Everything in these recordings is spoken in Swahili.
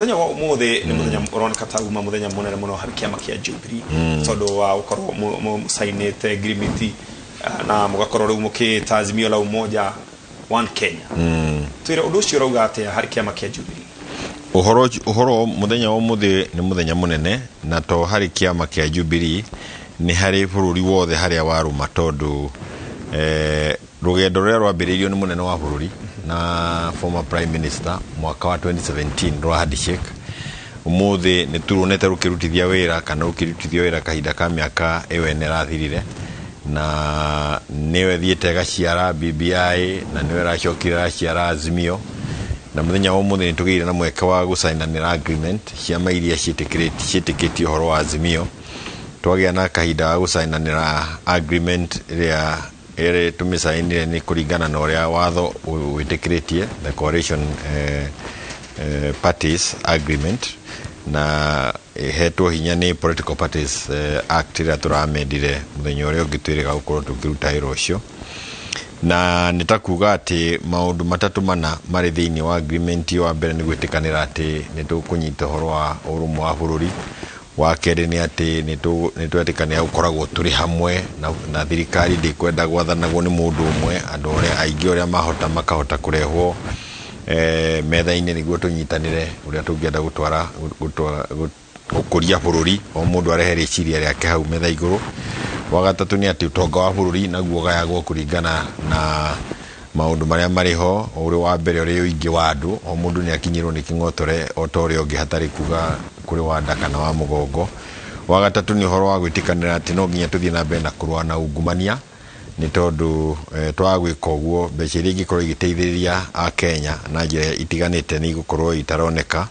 Muthenya wa umuthi ni muthenya uroneka ta uma muthenya munene muno hari kiama kia Jubilee tondu wa ukorwo musainite agreement na mugakorwo riu mukitazimio la umoja one Kenya. Twira undu ucio urauga atia hari kiama kia Jubilee? Uhoro muthenya wa umuthi ni muthenya munene na to hari kiama kia Jubilee ni hari bururi wothe haria waruma tondu rugendo ruria rwambiriirio ni munene wa bururi na former prime minister mwaka wa 2017 Rohadi Sheikh. Umuthi ni turonete rukirutithia wira kana rukirutithia wira kahinda ka miaka ewe nerathirire na niwe thiete gaciara BBI na niwe racokire raciara Azimio na muthenya wa umuthi ni tugiire na mweke wa gusainanira agreement ciama iria ciitikiriti uhoro wa Azimio twagia na kahinda ga gusainanira agreement iria tumisainire ni kuringana na uria watho witikiritie the coalition parties agreement na hetwo hinya ni political parties act ria turamendire muthenya uria ungitwiriga gukorwo tukiruta wira ucio na nitakuga ati maundu matatu mana mari thiini wa agreement wa mbere ni gwitikanira ati ni tukunyita horo wa urumwe wa bururi wa keri ni ati ni twetikania ukoragwo turi hamwe na thirikari ndikwenda gwathanagwo ni mundu umwe andu uria aingi uria mahota makahota kurehwo metha-ini niguo tunyitanire uria tungienda gutwara gukuria bururi o mundu arehe riciria riake hau metha iguru. Wa gatatu ni ati utonga wa bururi naguo gayagwo kuringana na maundu maria mariho uri wa mbere uri uingi wa andu o mundu ni akinyirwo ni kingotore o tori ungi hatari kuga kuri wanda kana wa mugongo. Wa gatatu ni horo wa gwitikanira ati no nginya tuthie na mbere na kurwa na ungumania ni tondu twagwika uguo mbeca iria ingikorwo igiteithiriria a Kenya na njira itiganite ni gukorwo itaroneka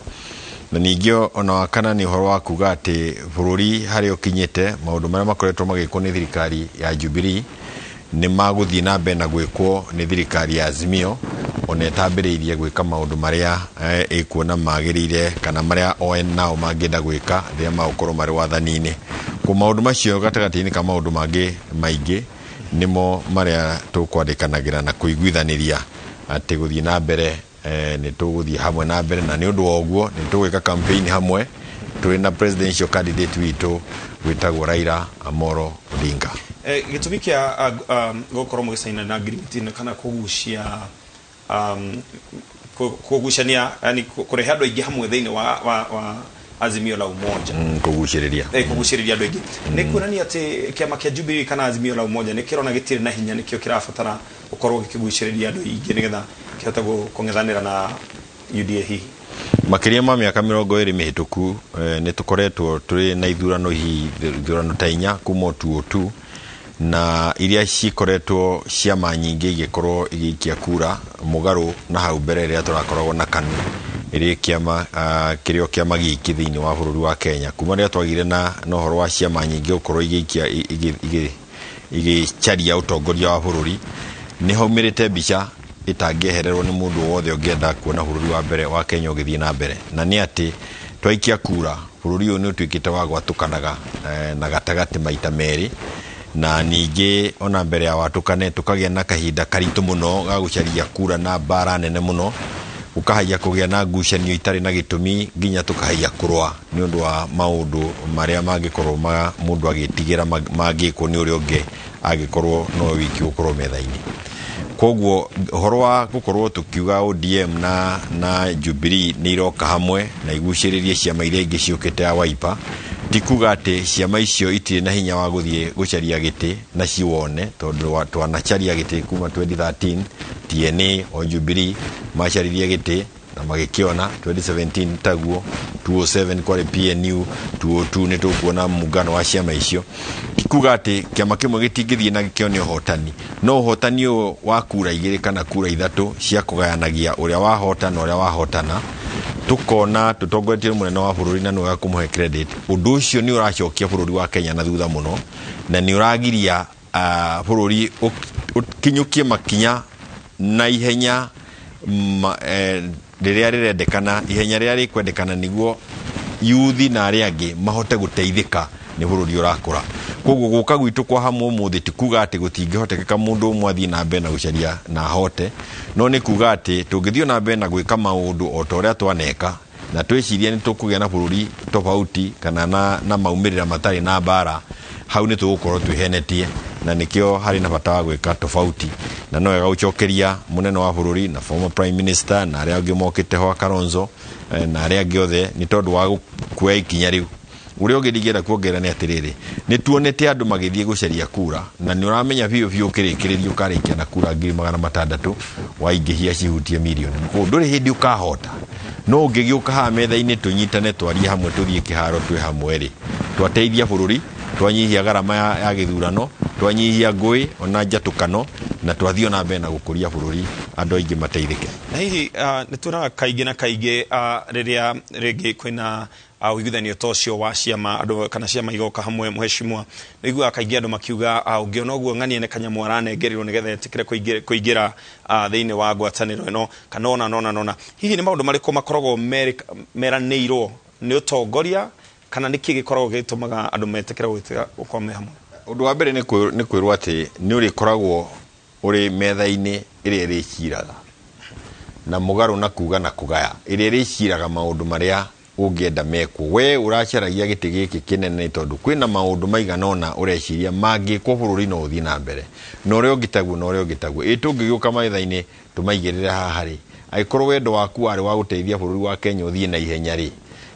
na ningio ona wakana ni horo wa kuga ati bururi hari ukinyite maundu maria makoretwo magikwo ni thirikari ya Jubilee ni maguthie na mbere na gwikwo ni thirikari ya Azimio ona etambiriirie gwika maundu maria ikuona magirire kana maria ON nao mangienda gwika ria magukorwo mari wathani-ini ku maundu macio gatagati-ini ka maundu mangi maingi nimo maria tukwandikanagira na kuiguithaniria ati guthie na mbere ni tuguthie hamwe na mbere na ni undu wa uguo ni tugwika campaign hamwe turi na presidential candidate witu witagwo Raila Amolo Odinga. Gitumi kia gukorwo mugisaina na agreement kana kugushania yani kurehe andu aingi hamwe thiini wa Azimio la umoja kugushiriria andu aingi ni kuonania ati kiama kia Jubilee kana Azimio la umoja ni kirona gitire na hinya nikio kirafatara gukorwo gikigushiriria andu aingi nigetha kihota kungethanira na UDA hi makiria ma miaka 20 mihituku ni tukoretwo turi na ithurano ta inya kuma 2002 na iria cikoretwo ciama nyingi igikorwo igikia kura mugaru na hau mbere ria turakoragwo na kanu iria kiama kirio kiama giki thiini wa bururi wa Kenya kuma ria twagire na horo wa ciama nyingi ukorwo igikia igicharia utongoria wa bururi ni haumirite mbica itangiehererwo ni mundu wothe ungienda kuona bururi wa mbere wa Kenya ugithie na mbere na ni ati twaikia kura bururi uyu ni utwikite wa gwatukanaga na gatagati maita meri na ningi ona mbere ya watukane tukagia na kahinda karitu muno ga gucaria kura na bara nene muno ukahaya kugia na ngucanio itari na gitumi nginya tukahaya kurwa ni undu wa maundu maria mangikorwo mundu agitigira mangikwo ni uri ungi agikorwo no wiki ukorwo metha-ini. Koguo horo wa gukorwo tukiuga ODM na Jubilee ni iroka hamwe na iguciririe ciama iria ingi ciukite ya Wiper tikuga ati ciama icio itire na hinya wa guthie gucaria giti na ciwone tondu twanacaria giti kuma 2013 TNA o Jubilee macaririe giti na magikiona 2017 taguo 2007 kwa PNU 2002 ni tukuona mugano wa ciama icio tikuga ati kiama kimwe gitingithie na gikione hotani no hotani o wa kura igiri kana kura ithatu cia kugayanagia uria wahota na uria wahotana tukona tutongoretie munene wa bururi na nwa kumuhe credit undu ucio ni uracokia bururi wa Kenya na thutha muno na ni uragiria bururi kinyukie makinya na ihenya riria rirendekana ihenya riria rikwendekana niguo yuthi na aria angi mahote guteithika ni bururi urakura. Koguo guka gwitu kwa hamwe umuthi tikuga ati gutingihoteka mundu umwe athie na mbere na gucaria na hote no ni kuga ati tungithio na mbere na gwika maundu o toria twaneka na twiciria ni tukugĩa na bũrũri tofauti kana na maumĩrĩra matarĩ na mbara, hau nĩ tũgũkorwo twĩhenetie, na nĩkĩo harĩ na bata wa gwĩka tofauti. Na no wega gũcokeria mũnene wa bũrũri na former prime minister na arĩa angĩ mokĩte ho Kalonzo na arĩa angĩ othe nĩ tondũ wa kuoya ikinya rĩu. Ũrĩa ũngĩ ndingĩenda kuongerera nĩ atĩrĩrĩ, nĩ tuonete andũ magĩthiĩ gũcaria kura, na nĩ ũramenya biũ biũ ũkĩrĩkĩrĩria ũkarĩkia na kura 600,000 waingĩhia cihutie milioni. Ndũrĩ hĩndĩ ũkahota, no ũngĩgĩũka haha metha-inĩ tũnyitane twarie hamwe tũthiĩ kĩharo twĩ hamwe rĩ, twateithia bũrũri, twanyihia gharama ya gĩthurano, twanyihia ngũĩ ona njatũkano, na twathiĩ na mbere na gũkũria bũrũri andũ aingĩ mateithĩke. Na hihi nĩ tuonaga kaingĩ na kaingĩ rĩrĩa rĩngĩ kwĩna ũiguithanio ta ũcio wa ciama andũ kana ciama igoka hamwe, mheshimiwa nĩiguaga kaingĩ andũ makiuga ũngĩona ũguo ng'ania nĩ kanyamũ aranengerirwo nĩgetha etĩkĩre kũingĩra thĩinĩ wa ngwatanĩro ĩno kana ona hihi nĩ maũndũ marĩkũ makoragwo meranĩirwo nĩ ũtongoria kana nĩkĩ gĩkoragwo gĩtũmaga andũ metĩkĩre gũkorwo me hamwe? Ũndũ wa mbere nĩ kwĩrwo atĩ nĩ ũrĩkoragwo ũrĩ metha-inĩ ĩrĩa ĩrĩciraga na mũgarũ na kuga na kũgaya, ĩrĩa ĩrĩciraga maũndũ marĩa ũngĩenda mekwo. We ũracaragia gĩtĩ gĩkĩ kĩnene tondũ kwĩna maũndũ maigana ũna ũreciria mangĩkwo bũrũri no ũthiĩ na mbere, na ũrĩa ũngĩ taguo tũngĩgĩũka metha-inĩ tũmaigĩrĩre haha rĩ, angĩkorwo wendo waku warĩ wa gũteithia bũrũri wa Kenya ũthiĩ na ihenya rĩ,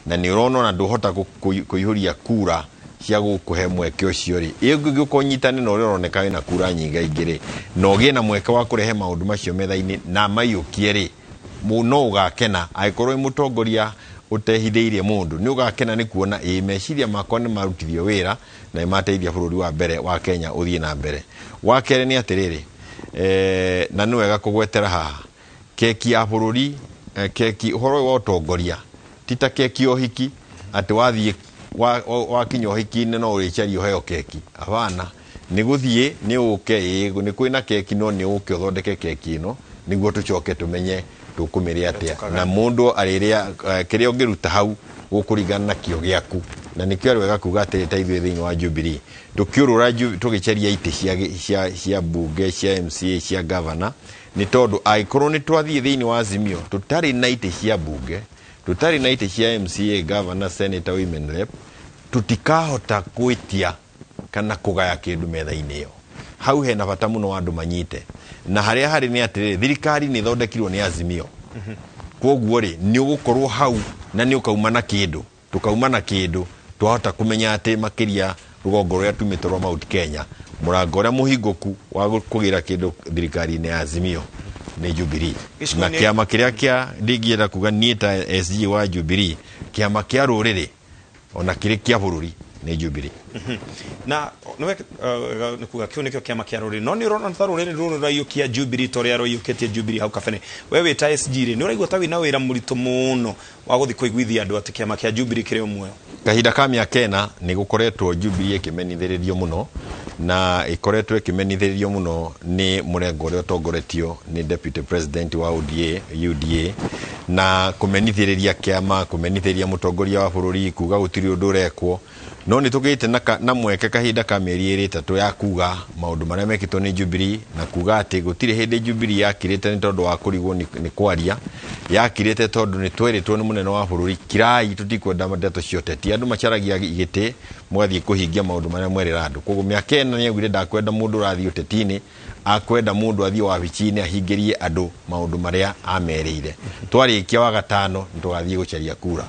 na nĩ ũrona na ndũhota kũihũria kura cia gũkũhe mweke ũcio rĩ, ũngĩgĩũka ũnyitane na ũrĩa ũroneka wĩna kura nyingĩ rĩ, na ũgĩe na mweke wa kũrehe maũndũ macio metha-inĩ na maiyũkie rĩ, no ũgakena. Angĩkorwo wĩ mũtongoria ũtehithĩirie mũndũ, nĩ ũgakena nĩ kuona meciria makwa nĩ marutithio wĩra na nĩmateithia bũrũri wa mbere wa Kenya ũthiĩ na mbere. Wa kerĩ nĩ atĩrĩrĩ, na nĩ wega kũgwetera haha keki ya bũrũri, keki ũhoro wa ũtongoria ti ta keki ya ũhiki atĩ wathiĩ wakinya ũhiki-inĩ no ũrĩcaria ũheo keki. Hapana, nĩ gũthiĩ nĩ ũke nĩ kwĩna keki no nĩ ũke ũthondeke keki ĩno nĩguo tũcoke tũmenye tũkũmĩrĩa atĩa, na mũndũ arĩrĩa kĩrĩa ũngĩruta hau gũkũringana na kĩo gĩaku. Na nĩkĩo wega kuga atĩ ta ithuĩ thĩinĩ wa Jubilee tũkĩũrũra tũgĩcaria itĩ cia mbunge, cia MCA, cia governor, nĩ tondũ angĩkorwo nĩ twathiĩ thĩinĩ wa Azimio tũtarĩ na itĩ cia mbunge, tũtarĩ na itĩ cia MCA, governor, senator, women rep, tũtikahota gwĩtia kana kũgaya kĩndũ metha-inĩ ĩyo. Hau hena bata mũno wa andũ manyite, na harĩa harĩ nĩ atĩrĩrĩ, thirikari nĩ ĩthondekirwo nĩ Azimio. Koguo rĩ, nĩ ũgũkorwo hau na nĩ ũkauma na kĩndũ, tũkauma na kĩndũ twahota kũmenya atĩ makĩria rũgongo rũrĩa tumĩte rwa Mount Kenya, mũrango ũrĩa mũhingũku wa kũgĩra kĩndũ thirikari-inĩ ya Azimio nĩ Jubilee. Na kĩama kĩrĩa kĩa ndingĩenda kuga niĩ ta SG wa Jubilee, kĩama kĩa rũrĩrĩ ona kĩrĩ kĩa bũrũri nĩ Jubilee. Na nĩ kuga kĩu nĩkĩo kĩama kĩa rũrĩrĩ, no nĩ ũrona ta rũrĩrĩ rũrũ rũraiyũkia Jubilee ta ũrĩa rũiyũkĩtie Jubilee hau kabere. We wĩ ta SG rĩ, nĩ ũraigua ta wĩna wĩra mũritũ mũno wa gũthiĩ kũiguithia andũ atĩ kĩama kĩa Jubilee kĩrĩ ũmwe? Kahinda ka mĩaka ĩna nĩ gũkoretwo Jubilee ĩkĩmenithĩrĩrio mũno, na ĩkoretwo ĩkĩmenithĩrĩrio mũno nĩ mũrengo ũrĩa ũtongoretio nĩ deputy president wa UDA, na kũmenithĩrĩria kĩama, kũmenithĩria mũtongoria wa bũrũri, kuga gũtirĩ ũndũ ũrekwo. No nĩ tũgĩte na mweke kahinda ka mĩeri 3 ya kuga maũndũ marĩa mekĩtwo nĩ Jubilee, na kuga atĩ gũtirĩ hĩndĩ Jubilee yakirĩte nĩ tondũ wa kũrigwo nĩ kwaria, yakirĩte tondũ nĩ twerĩtwo nĩ mũnene wa bũrũri, kirai tũtikwenda ndeto cia ũteti, andũ macaragia igĩtĩ mũgathiĩ kũhingia maũndũ marĩa mwerĩra andũ. Koguo mĩaka ĩna nĩ augire ndakwenda mũndũ ũrathiĩ ũteti-inĩ, akwenda mũndũ athiĩ wabici-inĩ ahingĩrie andũ maũndũ marĩa amerĩire. Twarĩkia wa gatano nĩ tũgathiĩ gũcaria kura,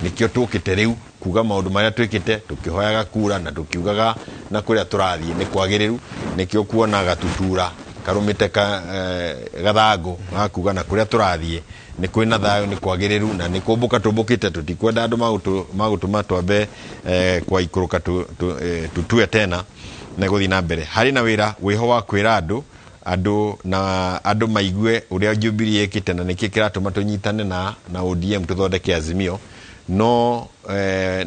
nĩkĩo tũkĩte rĩu kuga maũndũ marĩa twĩkĩte, tũkĩhoyaga kura na tũkiugaga na kũrĩa tũrathiĩ nĩ kwagĩrĩru, nĩkĩo kuona gatutura karũmĩte gathangũ gakuga na kũrĩa tũrathiĩ nĩ kwĩna thayũ, nĩ kwagĩrĩru na nĩ kũmbũka tũmbũkĩte, tũtikwenda andũ magũtũma twambe kwaikũrũka tutue tena na gũthiĩ na mbere. Harĩ na wĩra wĩho wa kwĩra andũ maigue ũrĩa Jubilee ĩkĩte na nĩkĩ kĩratũma tũnyitane na ODM tũthondeke Azimio. No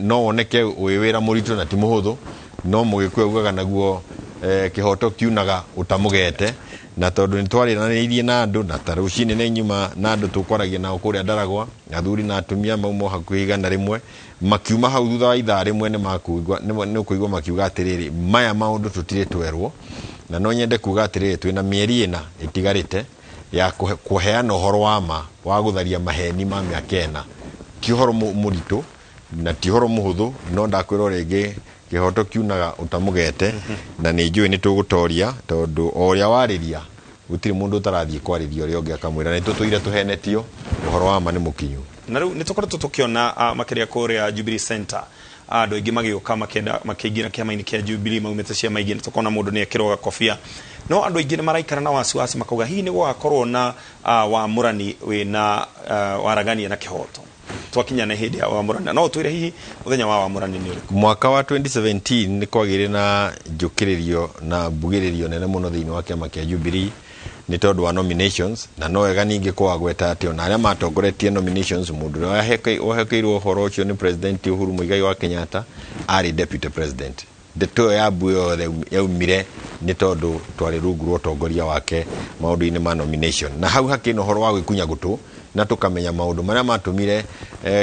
woneke wĩ wĩra mũritũ na ti mũhũthũ, no mũgĩkũyũ ugaga naguo kĩhoto kiunaga ũtamũgete, na tondũ nĩ twarĩranĩirie na andũ na ta rũcinĩ nĩ nyuma na andũ tũkwaragia nao kũrĩa Ndaragwa, athuri na atumia mauma hakuhĩ 100 makiuma hau thutha wa ithaa rĩmwe nĩ ũkũigua makiuga atĩrĩrĩ, maya maũndũ tũtirĩ twerwo, na no nyende kuga atĩrĩrĩ, twĩna mĩeri 4 ĩtigarĩte ya kũheana ũhoro wa ma wa gũtharia maheni ma mĩaka 4 ti horo murito na ti horo muhuthu no ndakwira rege kihoto kiunaga utamugete na ni njui ni tugutoria tondu oria wariria gutiri mundu utarathie kwariria ori onge akamwira ni tutuire tuhenetio uhoro wa ma ni mukinyu na riu ni tukoretwo tukiona makiria kuria Jubilee Center andu ingi magioka makiingira kiama-ini kia Jubilee maumite ciama ingi tukona mundu ni ekiroga kofia no andu ingi ni maraikara na wasiwasi makauga hihi ni gwakorwo na wamurani wina waragania na kihoto twakinya na hindi ya wamurani no twire hihi muthenya wa wamurani ni uriku mwaka wa 2017 ni kwagire na njukiririo na mbugiririo nene muno thiini wa kiama kia Jubilee ni tondu wa nominations na no wega ningi kwa gweta ati ona aria matongoretie nominations mundu ohekeirwo horo ucio ni president Uhuru Muigai wa Kenyatta ari deputy president ndeto ya buyo yaumire ni tondu twari rungu rwa utongoria wake maundu-ini ma nomination na hau hakino horo wa gwikunya gutu na tukamenya maundu maria matumire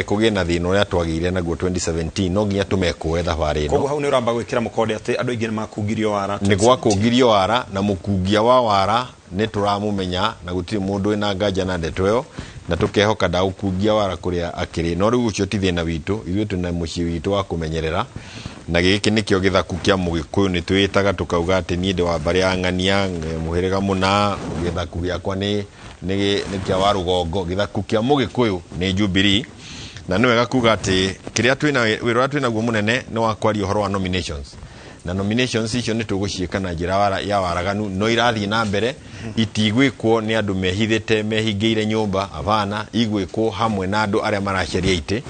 kugie na thina uria twagire naguo 2017 no nginya tumekwe thabari ino koguo hau ni uramba gwikira mukode ati andu ingi ni makungirio wara ni gwakungirio wara na mukungia wa wara ni turamumenya na gutiri mundu ina nganja na ndeto yo na tukehoka ndaukungia wara kuria akiri no riu ucio ti thina witu ithuĩ tuna mucii witu wa kumenyerera na giki nikio githaku kia mugikuyu ni twitaga tukauga ati ni ndi wa bari ang'ania muhiriga muna githaku giakwa ni kia warugongo githaku kia mugikuyu ni Jubilee na ni wega kuga ati kiria twina guo munene ni wa kwaria horo wa nominations na nominations icio ni tuguciika na njira ya waraganu no irathie na mbere itigwikwo ni andu mehithite mehingeire nyumba avana igwikwo hamwe na andu aria maraceria ite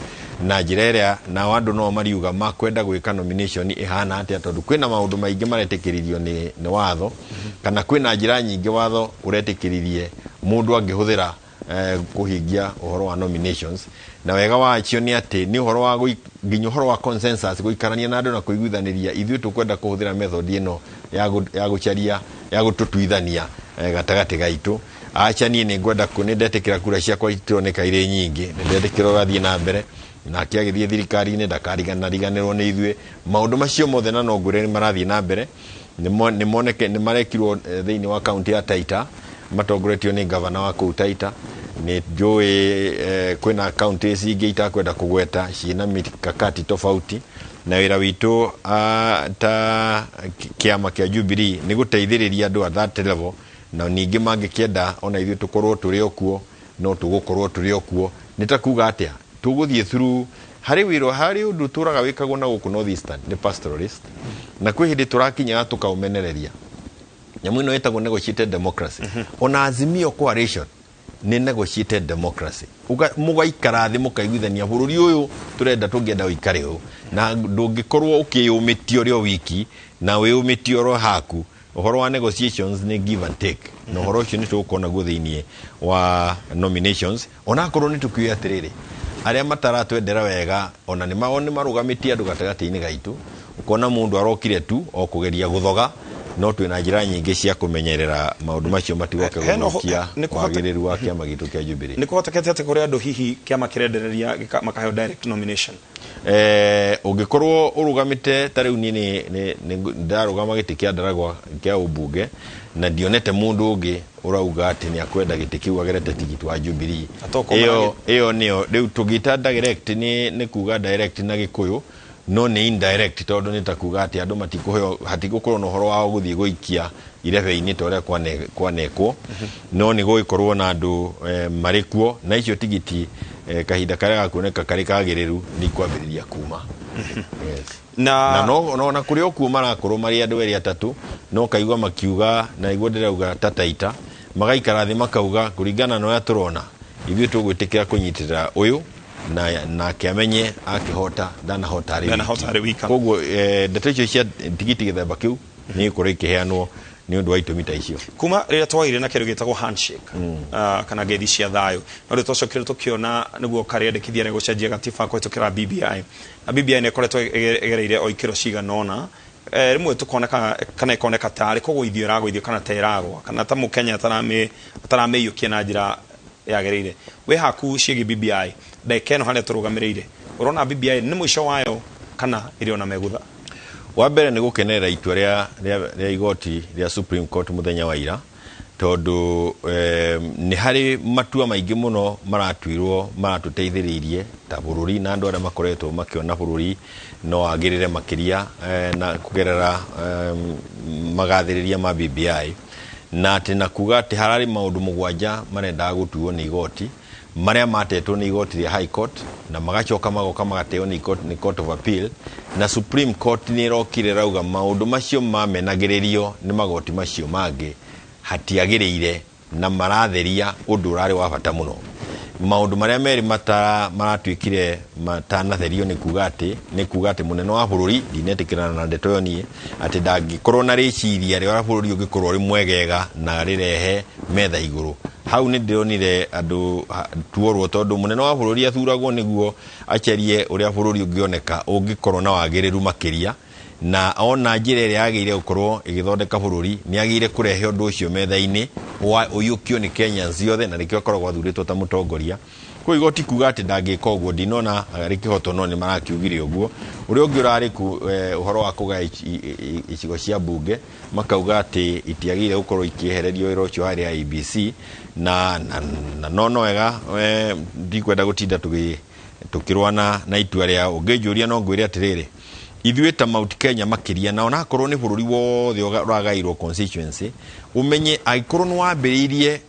na njira iria na andu no mariuga makwenda gwika nomination ihana atia tondu kwina maundu maingi maretikiririo ni watho kana kwina njira nyingi watho uretikiririe mundu angihuthira kuhingia uhoro wa nominations na wega wacio ni ati ni uhoro wa nginya uhoro wa consensus guikarania na andu na kuiguithaniria ithuĩ tukwenda kuhuthira method ino ya gucaria ya gututuithania gatagati gaitu acha ni ngwenda kuni ndetikira kura ciakwa itoneka ire nyingi ndetikira gathie na mbere na kiagithie thirikari-ini ndakariganirwo ni ithuĩ maundu macio mothe na no ngure marathie na mbere ni moneke ni marekirwo thiini wa county ya Taita matongoretio ni governor wa kuu Taita ni njui kwina counties ingi itakwenda kugweta ciina mikakati tofauti na wira witu ta kiama kia Jubilee ni guteithiriria andu at that level na ningi mangikienda ona ithuĩ tukorwo turi okuo no tugukorwo turi okuo nitakuga atia tuguthie through hari undu turaga wikagwo na guku North Eastern ni pastoralist na kwi hindi turakinya tukaumenereria nyamu ino etagwo negotiated democracy ona Azimio coalition ni negotiated democracy mugaikara thi mukaiguithania bururi uyu turenda tungienda uikare u na ndungikorwo ukiyumitio rio wiki na wiyumitio ro haku uhoro wa negotiations ni give and take no horo ucio ni tukona guo thiini wa nominations ona korwo ni tukiuya atiriri aria mataratwendera wega ona ni marugamitie andu gatagati-ini gaitu ukona mundu arokire tu okugeria guthoga no twina njira nyingi cia kumenyerera maundu macio matigoke guthũkia wagiriru wa kiama gitu kia Jubilee ni kuhotekete ati kuri andu hihi kiama kirendereria makaheo direct nomination ungikorwo urugamite tariu ni ndarugama giti kia ndaragwa kia ubunge na ndionete mundu ungi urauga ati ni akwenda giti kiu agerete tigiti wa Jubilee iyo niyo riu tugita direct ni kuga direct na gikuyu no ni indirect tondu ni takuga ati andu matikuheo hatigukorwo no horo wao guthie guikia irebe-ini toria kwanekwo no ni guikorwo na andu marikuo na icio tigiti kahinda karia gakuoneka kari kagiriru ni kwambiriria kuma yes na no na kuri okuo marakorwo mari andu eri atatu no kaigwa makiuga na igwo ndirauga Taita magaikara thi makauga kuringana na uria turona ithuĩ tugwitikira kunyitirira uyu na kiamenye akihota ndanahota ari wiki koguo ndeto icio cia tigiti githemba kiu ni kuri kiheanwo ni undu wa itumita icio kuma rira twaire na kindu gitagwo handshake kana gethi cia thayo no ri twacokire tukiona niguo kariandikithia na gucenjia gatiba kwitukira BBI na BBI ne koretwo egereire o ikiro ciganona rimwe tukona kana ikoneka tari koguo ithio ragwo kana teragwo kana ta mukenya atarameyukia na njira yagereire we haku ciegi BBI ndekeno hane turugamirire urona BBI ni mwisho wayo kana iri ona megutha wa mbere ni gukenerera itua ria igoti ria Supreme Court muthenya wa ira tondu ni hari matua maingi muno maratuirwo maratuteithiririe ta bururi na andu aria makoretwo makiona bururi no agirire makiria na kugerera magathiriria ma BBI na ati na kuga ati harari maundu mugwanja marenda gutuo ni igoti maria matetwo ni igoti ria High Court na magacoka magoka magateo ni Court of Appeal na Supreme Court ni rokire rauga maundu macio mamenagiririo ni magoti macio mangi hatiagiriire na maratheria undu urari wa bata muno maundu maria meri maratuikire matanatherio ni kuga ati munene wa bururi ndinetikirana na ndeto yo nie ati dangikorwo na riciria ria bururi ungikorwo ri mwegega na rirehe metha iguru hau ni ndionire andu tuorwo tondu munene wa bururi athuragwo niguo acherie uria bururi ungioneka ungikorwo na wagiriru makiria na ona njira ria agire gukorwo igithondeka bururi ni agire kurehe undu ucio metha-ini uyukio ni Kenya ciothe na nikio akoragwo athuritwo ta mutongoria ko igoti kuga ati ndangika uguo ndinona rikihoto no ni marakiugire uguo uria ungi urari ku uhoro wa kuga icigo cia bunge makauga ati itiagire gukorwo ikiehererio wira ucio hari IBC na no wega ndikwenda gutinda tukirwana na itua ria ungijuria no ngwire atiriri ithuĩ ta Mount Kenya makiria na ona akorwo ni bururi wothe uragairwo constituency umenye aikorwo ni wambiriirie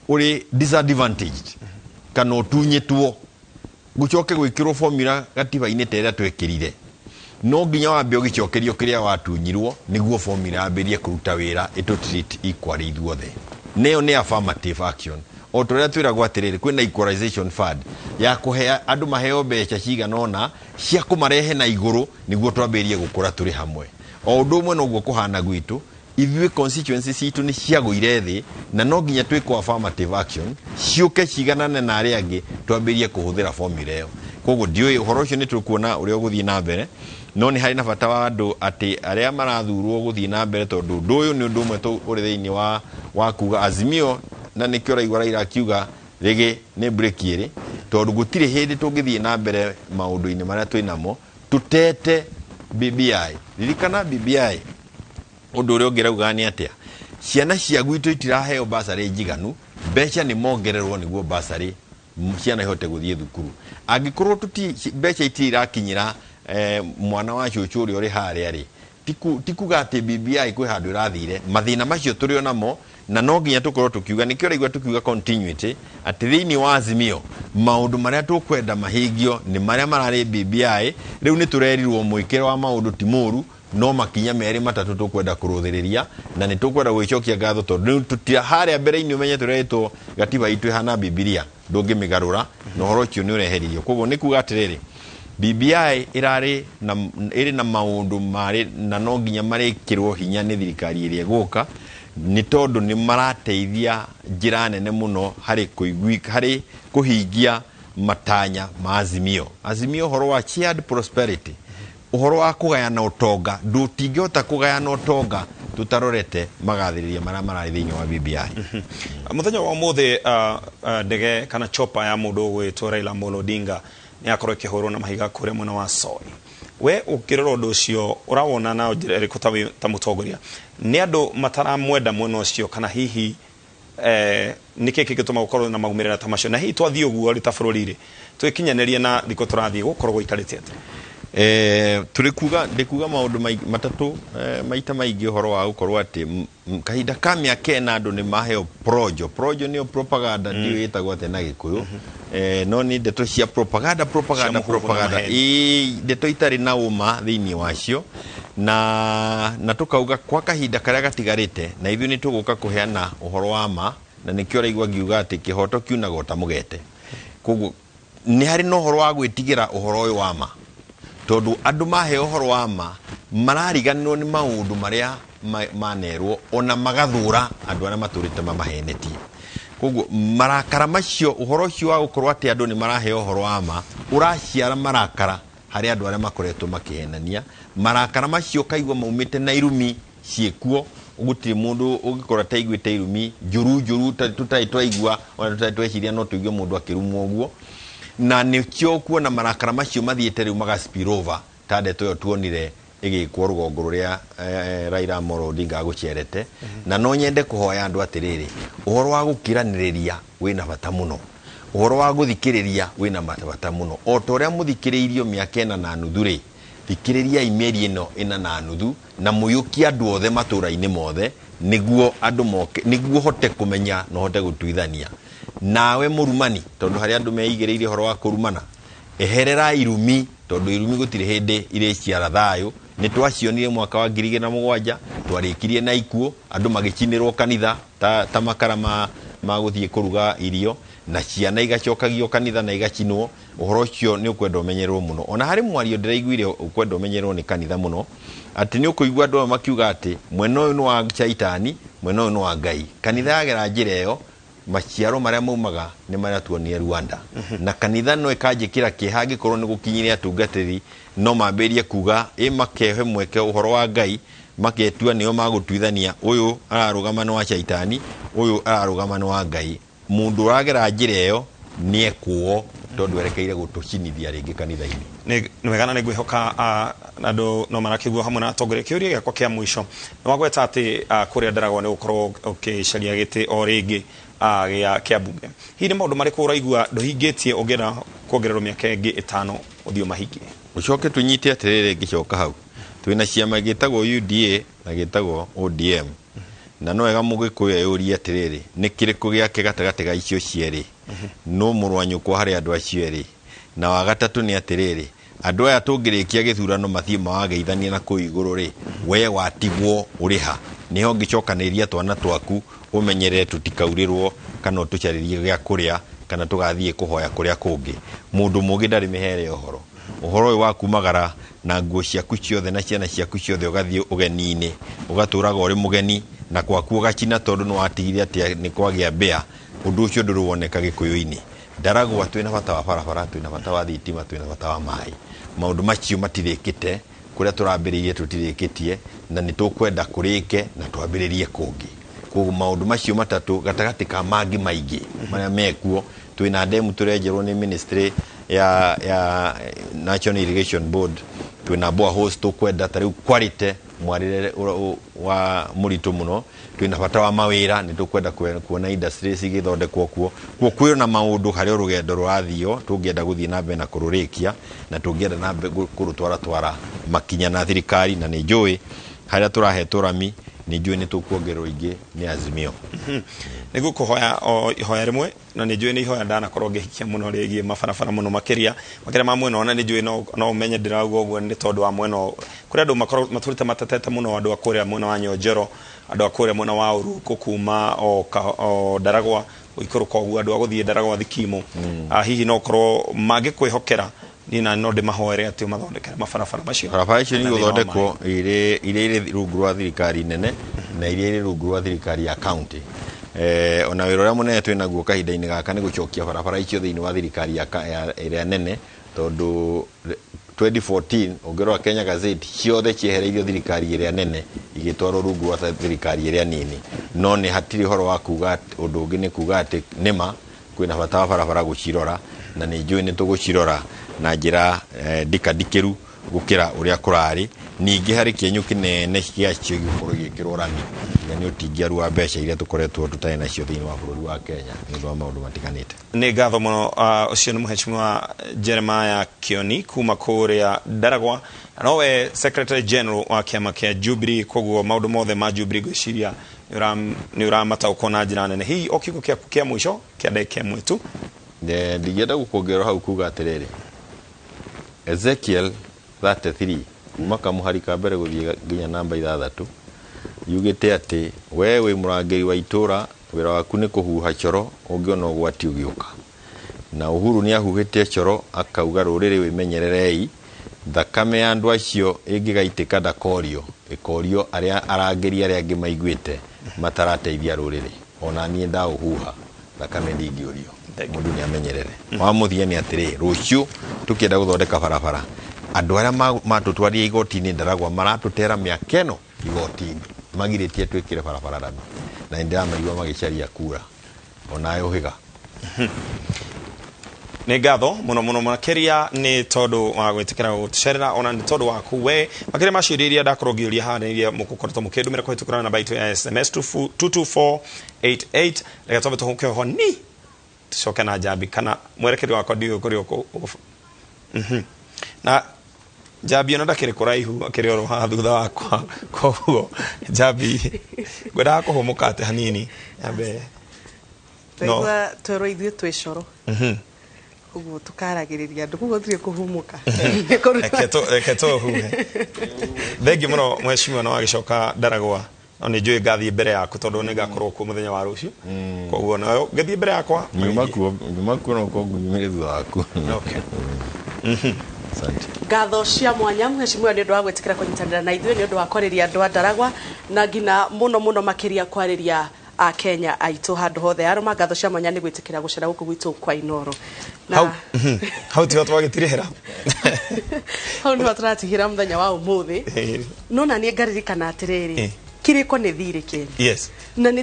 uri disadvantaged kana utunyitwo gucoke gwikirwo formula gatiba-ini tera twekirire no nginya wambe ugicokerio kiria watunyirwo niguo formula ambirie kuruta wira ito treat equally ithuothe neo ni affirmative action o toria twiragwo atiriri kwina equalization fund ya kuhe andu maheo mbeca ciganona cia kumarehe na iguru niguo twambirie gukura turi hamwe o undu umwe noguo kuhana gwitu ithuĩ constituency citu ni ciagũire thi na no nginya twiko affirmative action ciuke ciganane na aria angi twambirie kuhuthira formula iyo koguo ndioi uhoro ucio ni tukuona uria uguthii na mbere no ni hari na bata wa andu ati aria marathurwo guthii na mbere tondu undu uyu ni undu umwe tu uri thiini wa kuga Azimio na nikio raigua Raila akiuga rigi ni break iri tondu gutire hindi tungithii na mbere maundu-ini maria twinamo tutete BBI ririkana BBI undu uria ungirauga ni atia ciana cia gwitu itiraheo basari njiganu mbeca ni mongererwo niguo basari ciana ihote guthii thukuru angikorwo tuti mbeca itirakinyira mwana wa cucu uri haria ri tikuga ati BBI kwi handu irathire mathina macio turio namo na no nginya tukorwo tukiuga nikio raigua tukiuga continuity ati thiini wa Azimio maundu maria tukwenda mahingio ni maria marari BBI riu ni turerirwo mwikiro wa maundu timuru no makinya meri matatu tukwenda kuruthiriria na ni tukwenda gwicokia ngatho tondu tutia haria mbere-ini umenye turetwo gatiba itu ihana Biblia ndungimigarura no horo cio ni ureheririo koguo ni kuga atiriri BBI iri na maundu mari na no nginya marikirwo hinya ni thirikari iria guka ni tondu ni marateithia njira nene muno hari kuhingia matanya ma Azimio horo wa shared prosperity uhoro wa kugayana utonga ndutingihota kugayana utonga tutarorete magathiriria maria marari thiini wa BBI muthenya wa muthe ndege kana chopa ya mundu gwitwo Raila Odinga ni akorwo kihoro na mahiga kuria mwena wa Soi we ukirora undu ucio urawona na riko ta mutongoria ni andu mataramwenda mwena ucio kana hihi niki gituma gukorwo na magumirira ta macio na hihi twathii uguo ri ta bururi twikinyanerie na thiko turathii gukorwo ikarite ati ndikuga maundu matatu maita maingi uhoro wa gukorwo ati kahinda ka miaka ena andu ni maheo projo ni propaganda ndio itagwo ate na Gikuyu no ni ndeto cia propaganda ndeto itari na uma thiini wacio na tukauga kwa kahinda karia gatigarite na ithu ni tuguka kuheana uhoro wa ma na nikio raigua ngiuga ati kihoto kiunaga ta mugete koguo ni hari no uhoro wa gwitigira uhoro uyu wa ma tondu andu mahe uhoro wa ma marariganirwo ni maundu maria manerwo ona magathura andu aria maturite mamahenetie koguo marakara macio uhoro ucio wa gukorwo ati andu ni marahe uhoro wa ma uraciara marakara hari andu aria makoretwo makihenania marakara macio kaigwa maumite na irumi ciekuo gutiri mundu ugikora taiguite irumi njuru tutaitwaigua ona tutaitweciria no tuigue mundu akirumwo uguo na nikio kuona marakara macio mathiete riu magaspirova tande toyo tuonire igikwo rugongo ruria Raila Amolo Odinga agucerete na no nyende kuhoya andu atiriri uhoro wa gukiraniriria wina bata muno uhoro wa guthikiriria wina bata muno o to ria muthikiriirio miaka 4 na nuthu ri thikiriria imeri ino 4 na nuthu na muyukia andu othe matura-ini mothe niguo andu moke niguo hote kumenya no hote gutuithania nawe murumani tondu hari andu meigireire horo wa kurumana eherera irumi tondu irumi gutire hindi ire ciara thayo ni twacionire mwaka wa 2007 twarikirie na ikuo andu magicinirwo kanitha ta makara ma guthie kuruga irio na ciana igacokagio kanitha na igacinwo uhoro cio ni ukwenda umenyerwo muno ona hari mwario ndiraiguire ukwenda umenyerwo ni kanitha muno ati ni ukuigua andu makiuga ati mwena uyu ni wa Chaitani mwena uyu ni wa Ngai kanitha yagera njira iyo maciaro maria maumaga ni maria tuonire Rwanda na kanitha no ikanjikira kihangi korwo ni gukinyire atungatiri no mamberie kuga makehe mweke uhoro wa Ngai maketua nio magutuithania uyu ararugama ni wa Chaitani uyu ararugama ni wa Ngai mundu uragera njira iyo ni ekuo tondu erekeire gutucinithia ringi kanitha-ini ni wegana ni gwihoka andu no marakigwo hamwe na atongoria kiuria giakwa kia mwisho no wagweta ati kuria ndaragwa ni gukorwo ukicaria giti o ringi kia bunge hihi ni maundu mariku uraigua nduhingitie ungera kuongererwo miaka ingi 5 uthio mahingie ucoke tunyite atiriri ngicoka hau twina ciama gitagwo UDA na gitagwo ODM na no wega mugikuyu yuria atiriri ni kiriku giake gatagati ga icio cieri no murwanyukwo hari andu acio eri na wa gatatu ni atiriri andu aya tungirikia githurano mathie mawageithania na kuiguru ri we watigwo uriha niho ngicokaniriria twana twaku umenyerere tutikaurirwo kana tucaririe gya kuria kana tugathie kuhoya kuria kungi mundu mugi ndari mihere uhoro wa kumagara na nguo ciaku ciothe na ciana ciaku ciothe ugathie ugeni-ini ugaturaga uri mugeni na kwaku ugacina tondu no watigire ati ni kwagia mbea undu ucio nduruoneka gikuyu-ini ndaragwa twina bata wa barabara twina bata wa thitima twina bata wa mai maundu macio matirikite kuria turambiririe tutirikitie na ni tukwenda kurike na twambiririe kungi koguo maundu macio matatu gatagati ka mangi maingi maria mekuo twina ndemu turenjerwo ni ministry ya National Irrigation Board twina boreholes tukwenda tariu quality mwarire wa muritu muno twina bata wa mawira ni tukwenda kuona industries igithondekwo kuo kwiro na maundu hari urugendo rwathio tungienda guthie na mbere na kururikia na tungienda na mbere kurutwara makinya na thirikari na ni njui haria turahe turami ni njui ni tukuongerwo ingi ni Azimio nigu kuhoya o ihoya rimwe na ni njui ni ihoya ndana korwo ngihikia muno rigie mabarabara muno makiria ma mwena ona ni njui no umenye ndirauga uguo ni tondu wa mwena kuria andu makorwo maturite matatete muno andu akuria mwena wa Nyonjero andu akuria mwena wa Uruku kuma o Ndaragwa uikoroka uguo andu aguthie Ndaragwa Thikimu hihi no korwo magikwihokera nina no de mahoere ati mathondekera mabarabara macio barabara icio ni guthondekwo ire rungu rwa thirikari nene na ire rungu rwa thirikari ya county ona wira uria munene twina guo kahinda-ini gaka ni gucokia barabara icio thiini wa thirikari ya ire nene tondu 2014 ongerwa Kenya Gazette ciothe ciehereirio thirikari ire nene igitwarwo rungu rwa thirikari ire nini no ni hatiri horo wa kuga undu ungi ni kuga ati nima kwina bata wa barabara gucirora na ni njui ni tugucirora na njira ndikadikiru gukira uria kurari ningi hari kienyu kinene kiacio gikoro gikirwo rami ni utingiaru wa mbeca iria tukoretwo tutari nacio thiini wa bururi wa Kenya ni ndo maundu matiganite ni gatho muno ucio ni muheshimiwa Jeremiah Kioni kuma kuria Ndaragwa nowe secretary general wa kiama kia Jubilee koguo maundu mothe ma Jubilee gwiciria ni uramata ukona njira nene hii okiugo kia mwisho kia ndeke mwetu ndigenda gukongerwa hau kuga atiriri Ezekiel 33 mwaka muharika mbere guthie nginya namba 6 yugite ati wewe murangeri wa itura wira waku ni kuhuha coro ungiona ugwati ugiuka na Uhuru ni ahuhite coro akauga ruriri wimenyererei thakame ya andu acio ingigaitika ndakorio ikorio aria arangeri aria angi maiguite matarateithia ruriri ona nie ndauhuha thakame ndingiorio mundu ni amenyerere wa muthia ni atiri rucio tukienda guthondeka barabara andu aria matutwaria igoti-ini Ndaragwa maratutera miaka ino igoti-ini magiritie twikire barabara rami na ndira maigua magicaria kura ona yo higa nä ngatho muno muno makeria nä tondå wa gwä tä kä ra gå tũcerera ona nä tondå waku we makeria macio iria ndakorwo ngä å ria haha iria må koretwo må kä ndå mä ra kå hä tå kå namba itå ya SMS 22488 reke twambe tå hå ke ho ni tå coke na njambi kana mwerekeri wakwa ndiå kå rä o na njambi ona ndakä rä kå raihu akä rä oro haha thutha wakwa koguo njambi ngwendaga kå hå må ka atä hanini ambe Twaigua twerwo ithuĩ twĩ coro ũguo tũkaragĩrĩria andũ kuguo tũrĩ kũhumũka reke tũhuhe thengi mũno mheshimiwa na wagĩcoka Ndaragwa no nĩ njũĩ ngathiĩ mbere yaku tondũ nĩ ngakorwo kuo mũthenya wa rũciũ koguo nayo ngĩthiĩ mbere yakwa nyuma kuo no koguo nyumĩre thutha waku ngatho cia mwanya mheshimiwa nĩ ũndũ wa gwĩtĩkĩra kũnyitanĩra na ithuĩ nĩ ũndũ wa kwarĩria andũ a Ndaragwa na ngina mũno makĩria kwarĩria a Kenya aitũ handũ hothe arũma ngatho cia mwanya nĩ gwĩtĩkĩra gũcera gũkũ gwitũ kwa iNooro hau tiho twagĩtirĩhĩra hau nĩho tũratigĩra mũthenya wa ũmũthĩ no na nĩ ngaririkana atĩrĩrĩ kĩrĩko nĩ thirĩ Kenya yes na nĩ